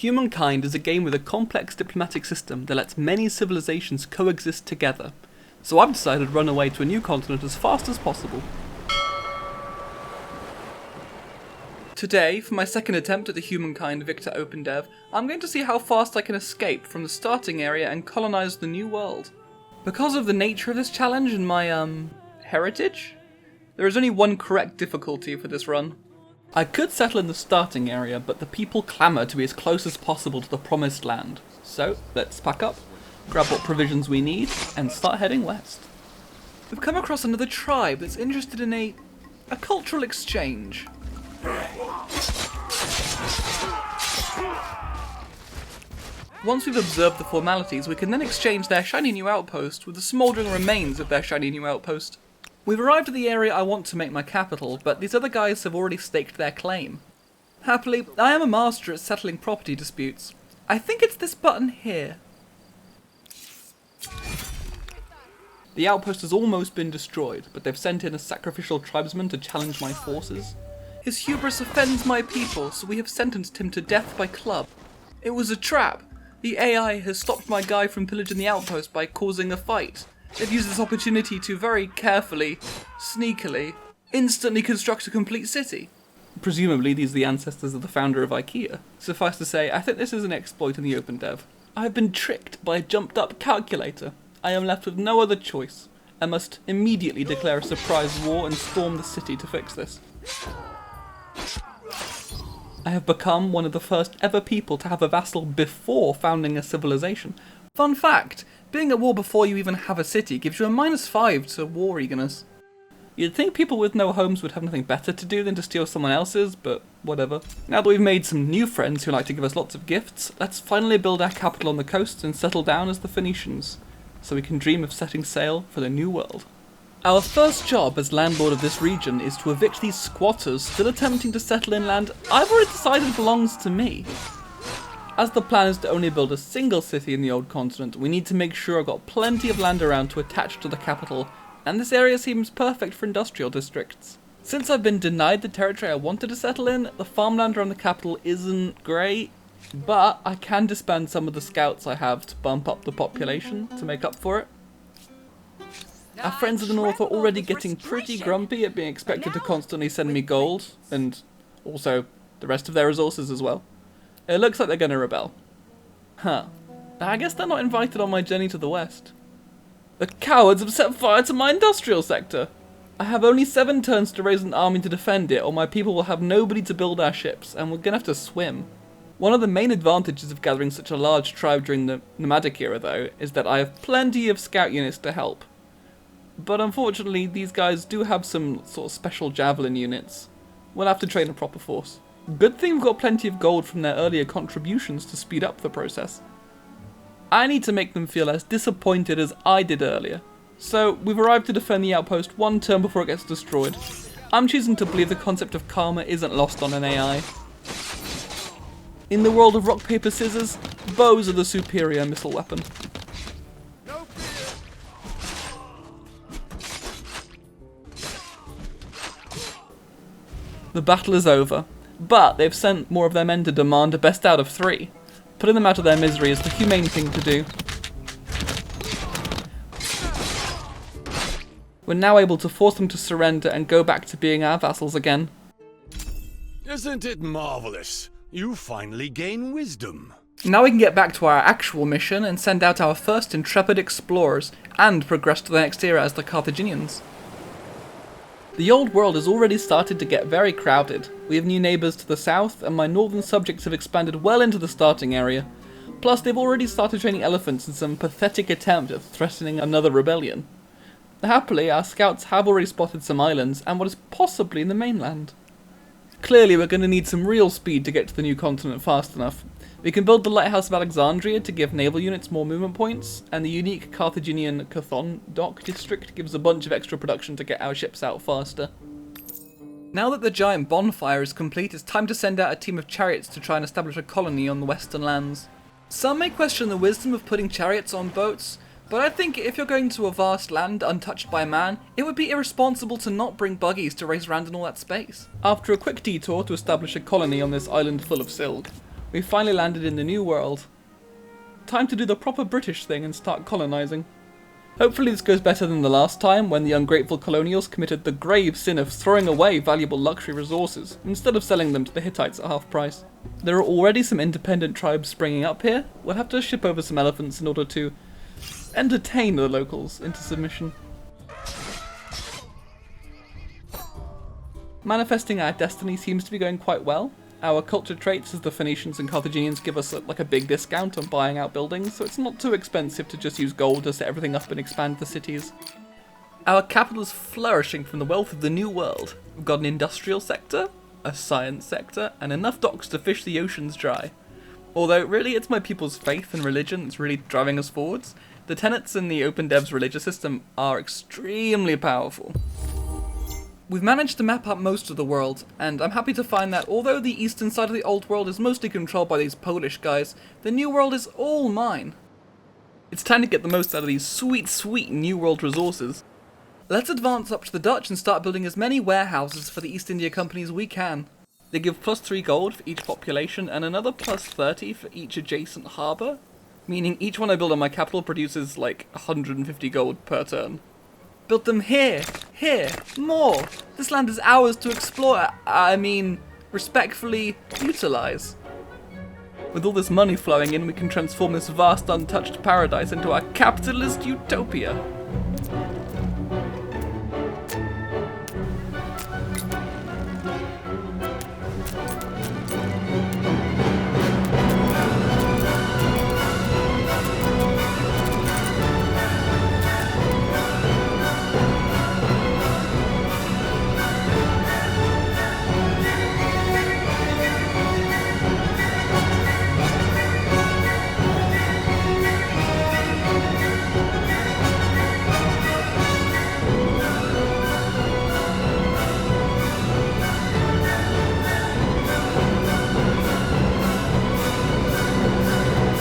Humankind is a game with a complex diplomatic system that lets many civilizations coexist together, so I've decided to run away to a new continent as fast as possible. Today, for my second attempt at the Humankind Victor OpenDev, I'm going to see how fast I can escape from the starting area and colonize the new world. Because of the nature of this challenge and my, heritage, there is only one correct difficulty for this run. I could settle in the starting area, but the people clamour to be as close as possible to the promised land. So, let's pack up, grab what provisions we need, and start heading west. We've come across another tribe that's interested in a cultural exchange. Once we've observed the formalities, we can then exchange their shiny new outpost with the smouldering remains of their shiny new outpost. We've arrived at the area I want to make my capital, but these other guys have already staked their claim. Happily, I am a master at settling property disputes. I think it's this button here. The outpost has almost been destroyed, but they've sent in a sacrificial tribesman to challenge my forces. His hubris offends my people, so we have sentenced him to death by club. It was a trap. The AI has stopped my guy from pillaging the outpost by causing a fight. They've used this opportunity to very carefully, sneakily, instantly construct a complete city. Presumably these are the ancestors of the founder of IKEA. Suffice to say, I think this is an exploit in the OpenDev. I have been tricked by a jumped up calculator. I am left with no other choice. I must immediately declare a surprise war and storm the city to fix this. I have become one of the first ever people to have a vassal before founding a civilization. Fun fact, being at war before you even have a city gives you a -5 to war eagerness. You'd think people with no homes would have nothing better to do than to steal someone else's, but whatever. Now that we've made some new friends who like to give us lots of gifts, let's finally build our capital on the coast and settle down as the Phoenicians, so we can dream of setting sail for the new world. Our first job as landlord of this region is to evict these squatters still attempting to settle in land I've already decided belongs to me. As the plan is to only build a single city in the old continent, we need to make sure I've got plenty of land around to attach to the capital, and this area seems perfect for industrial districts. Since I've been denied the territory I wanted to settle in, the farmland around the capital isn't great, but I can disband some of the scouts I have to bump up the population to make up for it. Our friends of the north are already getting pretty grumpy at being expected to constantly send me gold, and also the rest of their resources as well. It looks like they're going to rebel. Huh. I guess they're not invited on my journey to the west. The cowards have set fire to my industrial sector. I have only 7 turns to raise an army to defend it, or my people will have nobody to build our ships, and we're going to have to swim. One of the main advantages of gathering such a large tribe during the nomadic era, though, is that I have plenty of scout units to help. But unfortunately, these guys do have some sort of special javelin units. We'll have to train a proper force. Good thing we've got plenty of gold from their earlier contributions to speed up the process. I need to make them feel as disappointed as I did earlier. So, we've arrived to defend the outpost 1 turn before it gets destroyed. I'm choosing to believe the concept of karma isn't lost on an AI. In the world of rock, paper, scissors, bows are the superior missile weapon. The battle is over, but they've sent more of their men to demand a best out of 3. Putting them out of their misery is the humane thing to do. We're now able to force them to surrender and go back to being our vassals again. Isn't it marvelous? You finally gain wisdom. Now we can get back to our actual mission and send out our first intrepid explorers, and progress to the next era as the Carthaginians. The old world has already started to get very crowded. We have new neighbours to the south, and my northern subjects have expanded well into the starting area. Plus, they've already started training elephants in some pathetic attempt at threatening another rebellion. Happily, our scouts have already spotted some islands, and what is possibly in the mainland. Clearly, we're going to need some real speed to get to the new continent fast enough. We can build the Lighthouse of Alexandria to give naval units more movement points, and the unique Carthaginian Chthon dock district gives a bunch of extra production to get our ships out faster. Now that the giant bonfire is complete, it's time to send out a team of chariots to try and establish a colony on the western lands. Some may question the wisdom of putting chariots on boats, but I think if you're going to a vast land untouched by man, it would be irresponsible to not bring buggies to race around in all that space. After a quick detour to establish a colony on this island full of silk, We finally landed in the New World. Time to do the proper British thing and start colonising. Hopefully this goes better than the last time, when the ungrateful Colonials committed the grave sin of throwing away valuable luxury resources, instead of selling them to the Hittites at half price. There are already some independent tribes springing up here. We'll have to ship over some elephants in order to entertain the locals into submission. Manifesting our destiny seems to be going quite well. Our culture traits as the Phoenicians and Carthaginians give us a big discount on buying out buildings, so it's not too expensive to just use gold to set everything up and expand the cities. Our capital is flourishing from the wealth of the New World. We've got an industrial sector, a science sector, and enough docks to fish the oceans dry. Although really it's my people's faith and religion that's really driving us forwards. The tenets in the OpenDev's religious system are extremely powerful. We've managed to map out most of the world, and I'm happy to find that although the eastern side of the old world is mostly controlled by these Polish guys, the new world is all mine. It's time to get the most out of these sweet, sweet new world resources. Let's advance up to the Dutch and start building as many warehouses for the East India Company as we can. They give +3 gold for each population and another +30 for each adjacent harbour, meaning each one I build on my capital produces like 150 gold per turn. Build them here, more! This land is ours to explore, respectfully utilise. With all this money flowing in, we can transform this vast untouched paradise into our capitalist utopia.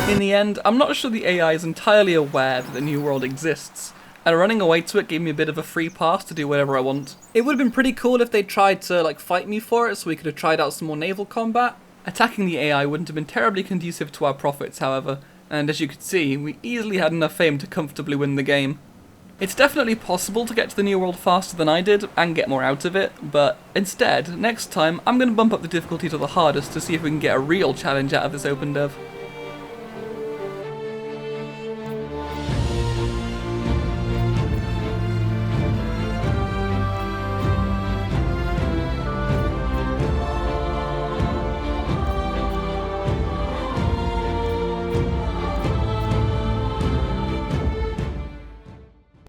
In the end, I'm not sure the AI is entirely aware that the New World exists, and running away to it gave me a bit of a free pass to do whatever I want. It would have been pretty cool if they tried to fight me for it, so we could have tried out some more naval combat. Attacking the AI wouldn't have been terribly conducive to our profits, however, and as you could see, we easily had enough fame to comfortably win the game. It's definitely possible to get to the New World faster than I did, and get more out of it, but instead, next time, I'm going to bump up the difficulty to the hardest to see if we can get a real challenge out of this OpenDev.